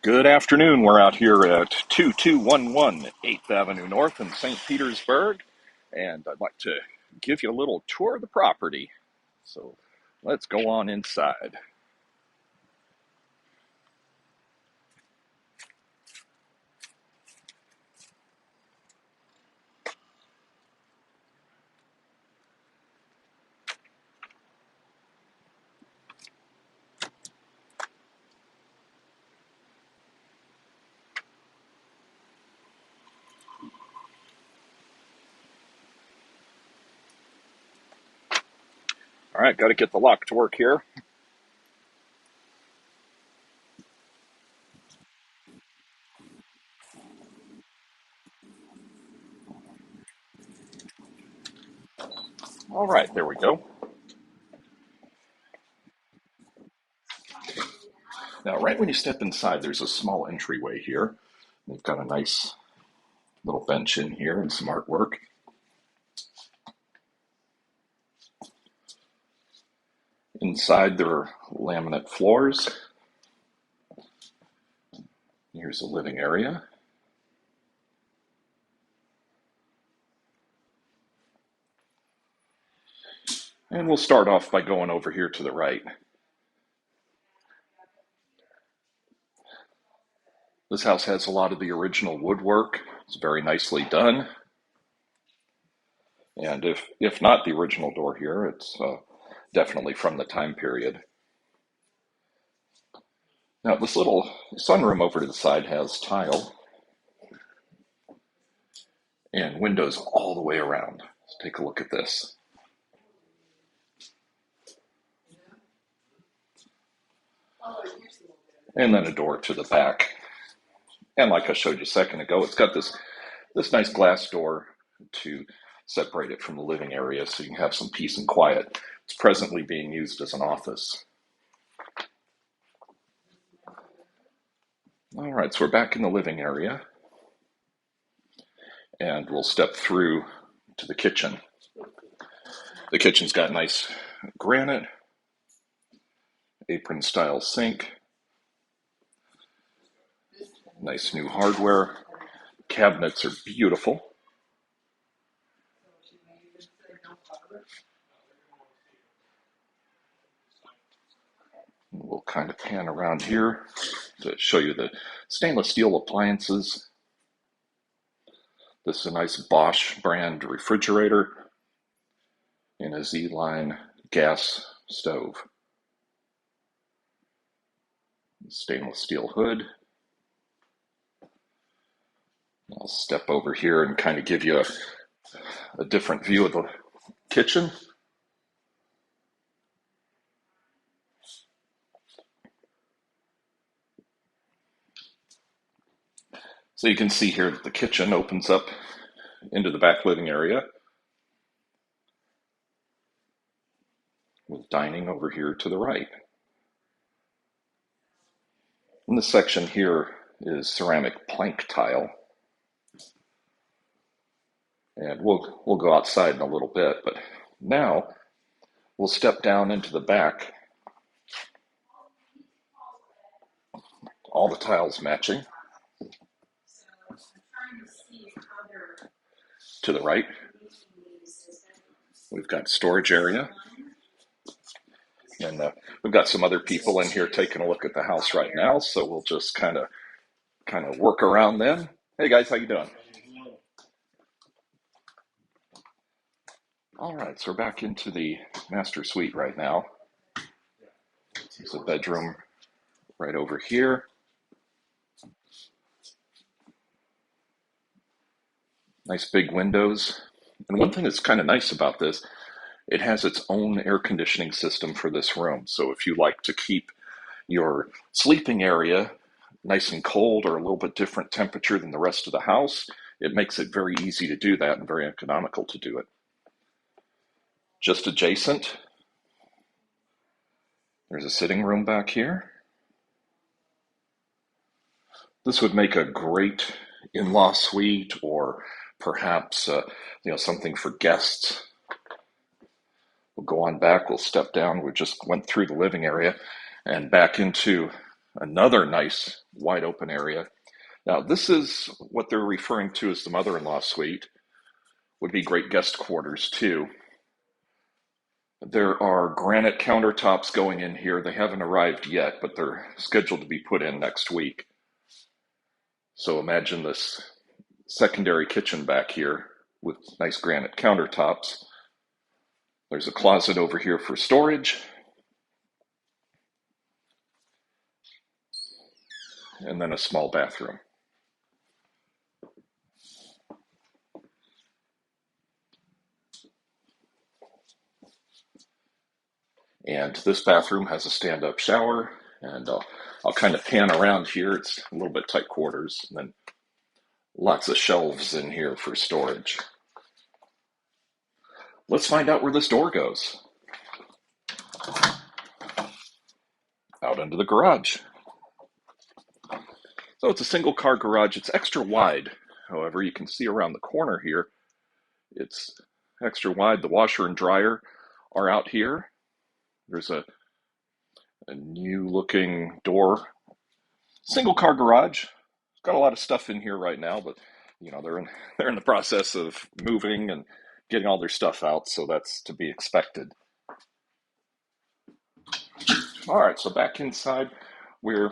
Good afternoon. We're out here at 2211 8th Avenue North in St. Petersburg, and I'd like to give you a little tour of the property. So let's go on inside. All right, got to get the lock to work here. All right, there we go. Now, right when you step inside, there's a small entryway here. They've got a nice little bench in here and some artwork. Inside, there are laminate floors. Here's the living area. And we'll start off by going over here to the right. This house has a lot of the original woodwork. It's very nicely done. And if not the original door here, it's definitely from the time period. Now, this little sunroom over to the side has tile and windows all the way around. Let's take a look at this. And then a door to the back. And like I showed you a second ago, it's got this nice glass door to separate it from the living area so you can have some peace and quiet. It's presently being used as an office. All right, so we're back in the living area. And we'll step through to the kitchen. The kitchen's got nice granite, apron style sink, nice new hardware. Cabinets are beautiful. We'll kind of pan around here to show you the stainless steel appliances. This is a nice Bosch brand refrigerator and a Z-line gas stove. Stainless steel hood. I'll step over here and kind of give you a different view of the kitchen. So you can see here that the kitchen opens up into the back living area with dining over here to the right. And this section here is ceramic plank tile. And we'll go outside in a little bit, but now we'll step down into the back. All the tiles matching. To the right, we've got storage area. And we've got some other people in here taking a look at the house right now, so we'll just kind of work around them. Hey guys, how you doing? All right, so we're back into the master suite right now. There's a bedroom right over here. Nice big windows. And one thing that's kind of nice about this, it has its own air conditioning system for this room. So if you like to keep your sleeping area nice and cold or a little bit different temperature than the rest of the house, it makes it very easy to do that and very economical to do it. Just adjacent, there's a sitting room back here. This would make a great in-law suite or perhaps something for guests. We'll go on back, we'll step down. We just went through the living area and back into Another nice wide open area. Now, this is what they're referring to as the mother-in-law suite. Would be great guest quarters too. There are granite countertops going in here. They haven't arrived yet, but they're scheduled to be put in next week. So imagine this secondary kitchen back here with nice granite countertops. There's a closet over here for storage. And then a small bathroom. And this bathroom has a stand-up shower, and I'll kind of pan around here. It's a little bit tight quarters, and then lots of shelves in here for storage. Let's find out where this door goes. Out into the garage. So it's a single car garage. It's extra wide. However, you can see around the corner here, it's extra wide. The washer and dryer are out here. There's a new looking door. Single car garage. It's got a lot of stuff in here right now, but you know, they're in the process of moving and getting all their stuff out, so that's to be expected. All right, so back inside, we're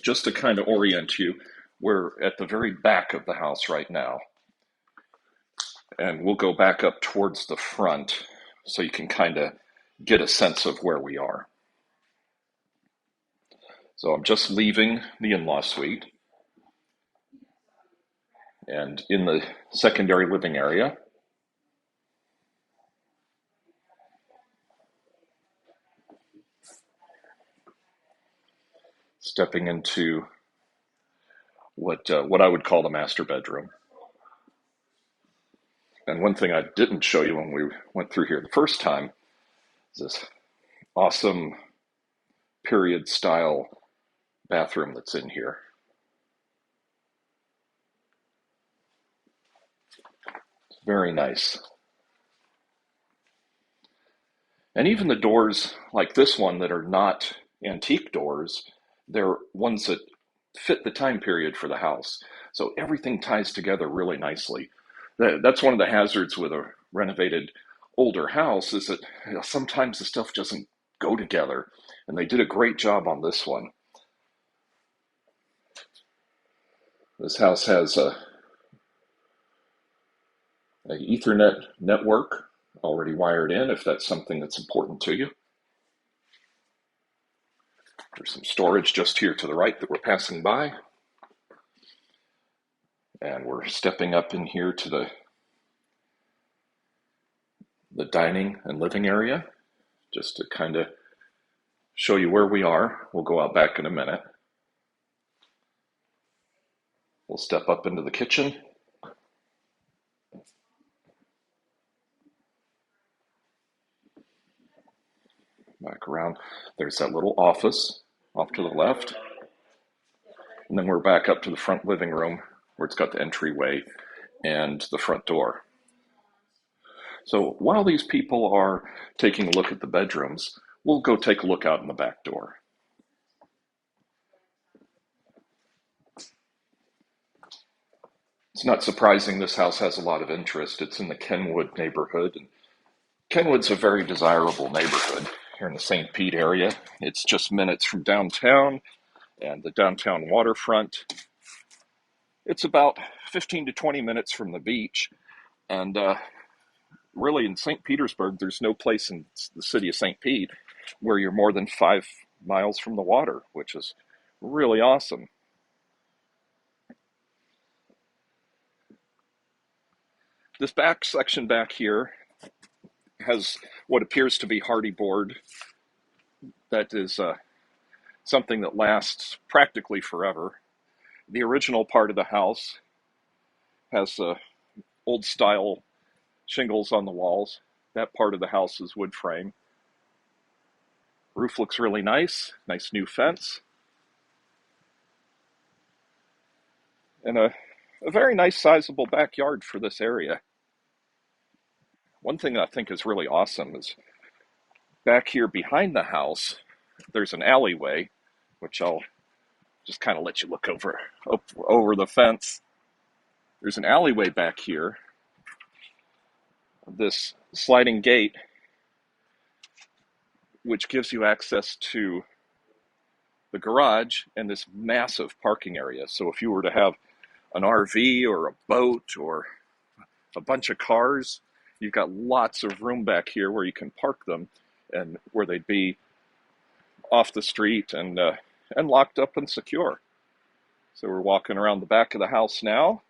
just to kind of orient you, we're at the very back of the house right now. And we'll go back up towards the front so you can kind of get a sense of where we are. So I'm just leaving the in-law suite. And in the secondary living area, stepping into what I would call the master bedroom. And one thing I didn't show you when we went through here the first time is this awesome period style bathroom that's in here. It's very nice. And even the doors like this one that are not antique doors, they're ones that fit the time period for the house. So everything ties together really nicely. That's one of the hazards with a renovated older house is that sometimes the stuff doesn't go together. And they did a great job on this one. This house has an Ethernet network already wired in if that's something that's important to you. There's some storage just here to the right that we're passing by. And we're stepping up in here to the dining and living area, just to kind of show you where we are. We'll go out back in a minute. We'll step up into the kitchen. Back around. There's that little office off to the left. And then we're back up to the front living room where it's got the entryway and the front door. So while these people are taking a look at the bedrooms, we'll go take a look out in the back door. It's not surprising this house has a lot of interest. It's in the Kenwood neighborhood, and Kenwood's a very desirable neighborhood here in the St. Pete area. It's just minutes from downtown and the downtown waterfront. It's about 15 to 20 minutes from the beach, and really in St. Petersburg, there's no place in the city of St. Pete where you're more than 5 miles from the water, which is really awesome. This back section back here has what appears to be hardy board that is something that lasts practically forever. The original part of the house has old style shingles on the walls. That part of the house is wood frame. Roof looks really nice. Nice new fence. And a very nice sizable backyard for this area. One thing I think is really awesome is back here behind the house, there's an alleyway, which I'll just kind of let you look over the fence. There's an alleyway back here. This sliding gate, which gives you access to the garage and this massive parking area. So if you were to have an RV or a boat or a bunch of cars, you've got lots of room back here where you can park them and where they'd be off the street and locked up and secure. So we're walking around the back of the house now.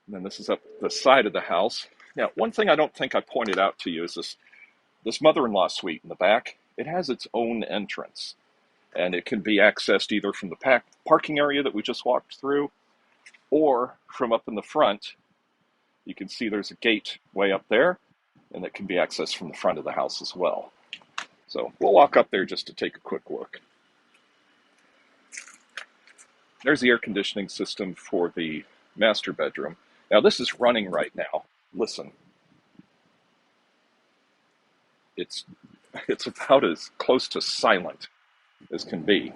And then this is up the side of the house. Now, one thing I don't think I pointed out to you is this mother-in-law suite in the back. It has its own entrance, and it can be accessed either from the parking area that we just walked through, or from up in the front. You can see there's a gate way up there, and it can be accessed from the front of the house as well. So we'll walk up there just to take a quick look. There's the air conditioning system for the master bedroom. Now this is running right now. Listen. It's about as close to silent as can be.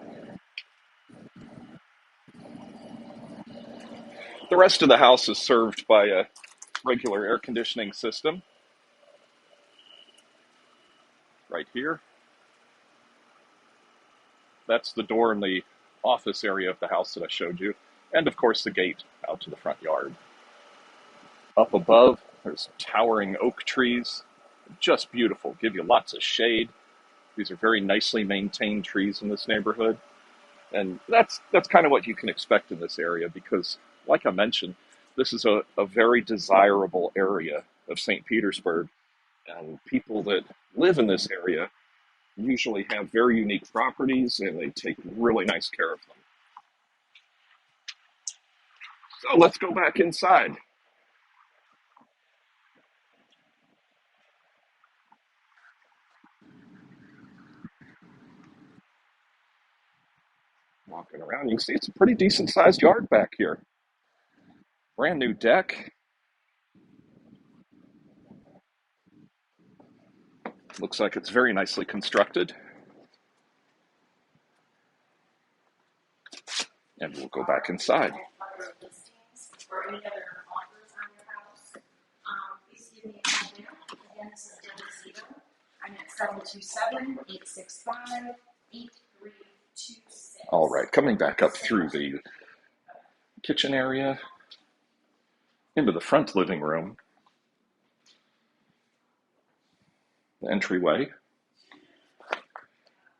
The rest of the house is served by a regular air conditioning system right here. That's the door in the office area of the house that I showed you. And of course the gate out to the front yard. Up above, there's towering oak trees. Just beautiful, give you lots of shade. These are very nicely maintained trees in this neighborhood. And that's kind of what you can expect in this area because, like I mentioned, this is a very desirable area of St. Petersburg. And people that live in this area usually have very unique properties and they take really nice care of them. So let's go back inside. Walking around, you can see it's a pretty decent sized yard back here. Brand new deck. Looks like it's very nicely constructed. And we'll go back inside. I'm at 727-865-8326. All right, coming back up through the kitchen area into the front living room, the entryway,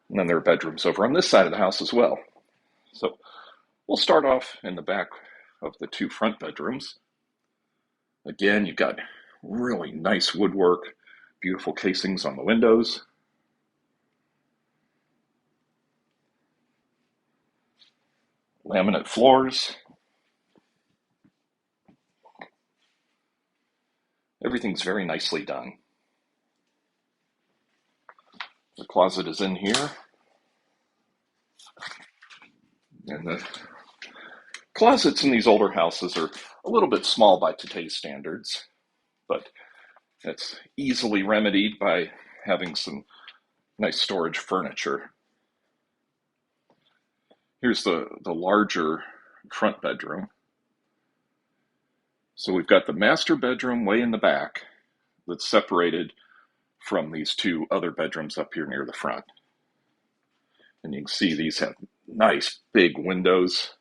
and then there are bedrooms over on this side of the house as well. So we'll start off in the back of the two front bedrooms. Again, you've got really nice woodwork, beautiful casings on the windows. Laminate floors. Everything's very nicely done. The closet is in here. And the closets in these older houses are a little bit small by today's standards, but that's easily remedied by having some nice storage furniture. Here's the larger front bedroom. So we've got the master bedroom way in the back that's separated from these two other bedrooms up here near the front. And you can see these have nice big windows.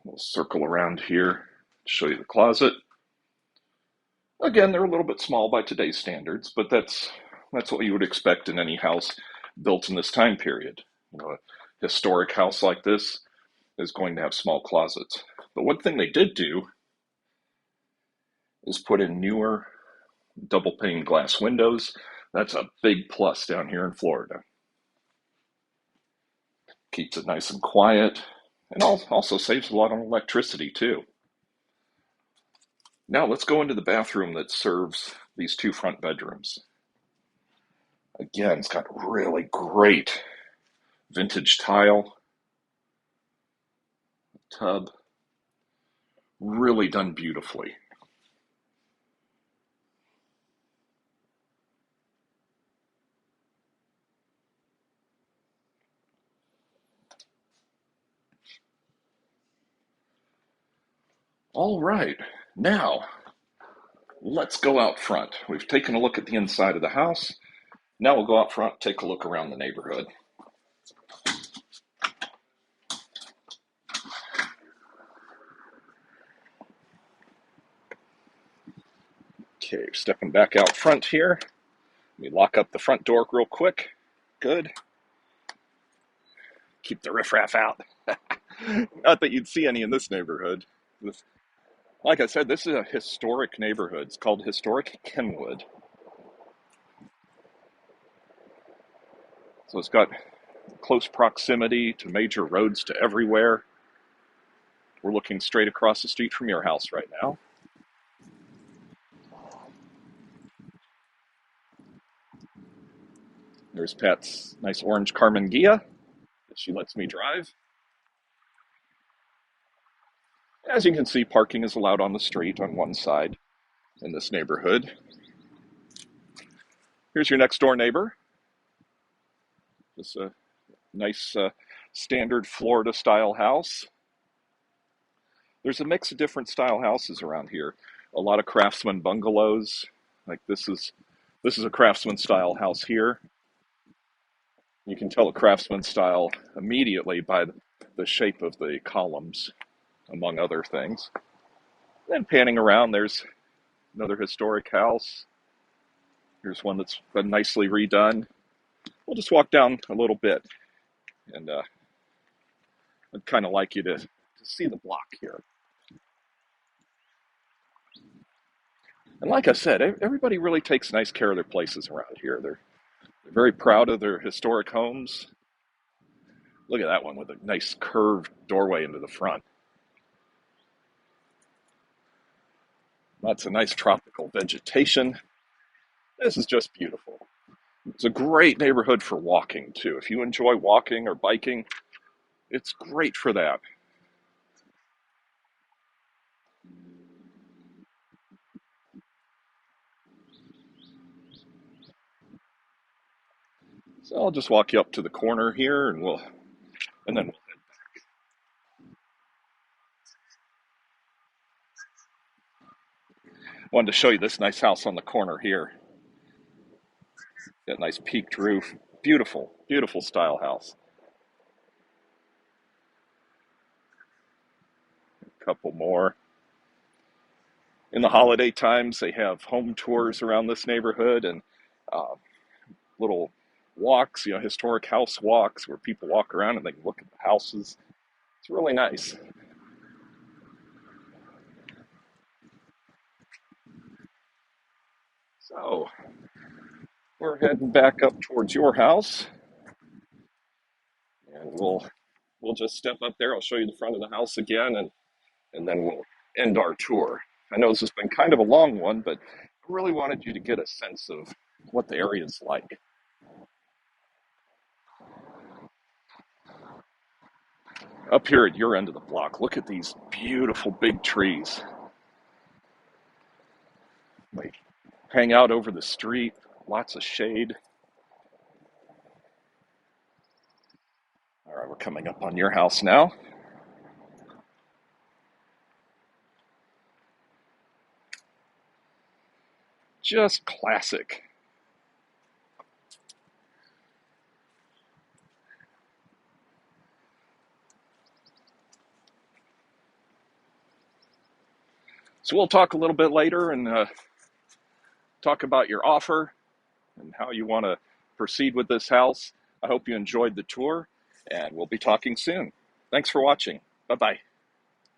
We'll circle around here to show you the closet. Again, they're a little bit small by today's standards, but that's what you would expect in any house built in this time period. You know, a historic house like this is going to have small closets. But one thing they did do is put in newer double pane glass windows. That's a big plus down here in Florida. Keeps it nice and quiet, and also saves a lot on electricity too. Now let's go into the bathroom that serves these two front bedrooms. Again, it's got really great vintage tile, tub, really done beautifully. All right, now let's go out front. We've taken a look at the inside of the house. Now we'll go out front, take a look around the neighborhood. Okay, stepping back out front here. Let me lock up the front door real quick. Good. Keep the riffraff out. Not that you'd see any in this neighborhood. Like I said, this is a historic neighborhood. It's called Historic Kenwood. So it's got close proximity to major roads to everywhere. We're looking straight across the street from your house right now. There's Pat's nice orange Carmen Ghia that she lets me drive. As you can see, parking is allowed on the street on one side in this neighborhood. Here's your next door neighbor. It's a nice standard Florida style house. There's a mix of different style houses around here. A lot of craftsman bungalows. Like this is a craftsman style house here. You can tell a craftsman style immediately by the shape of the columns, among other things. Then panning around, there's another historic house. Here's one that's been nicely redone. We'll just walk down a little bit, and I'd kind of like you to see the block here. And like I said, everybody really takes nice care of their places around here. They're very proud of their historic homes. Look at that one with a nice curved doorway into the front. Lots of nice tropical vegetation. This is just beautiful. It's a great neighborhood for walking, too. If you enjoy walking or biking, it's great for that. So I'll just walk you up to the corner here, and then wanted to show you this nice house on the corner here. That nice peaked roof. Beautiful, beautiful style house. A couple more. In the holiday times, they have home tours around this neighborhood and uh, little walks, historic house walks where people walk around and they can look at the houses. It's really nice. So we're heading back up towards your house, and we'll just step up there. I'll show you the front of the house again, and then we'll end our tour. I know this has been kind of a long one, but I really wanted you to get a sense of what the area is like. Up here at your end of the block, look at these beautiful big trees. They hang out over the street, lots of shade. All right, we're coming up on your house now. Just classic. So we'll talk a little bit later and talk about your offer and how you want to proceed with this house. I hope you enjoyed the tour, and we'll be talking soon. Thanks for watching. Bye-bye.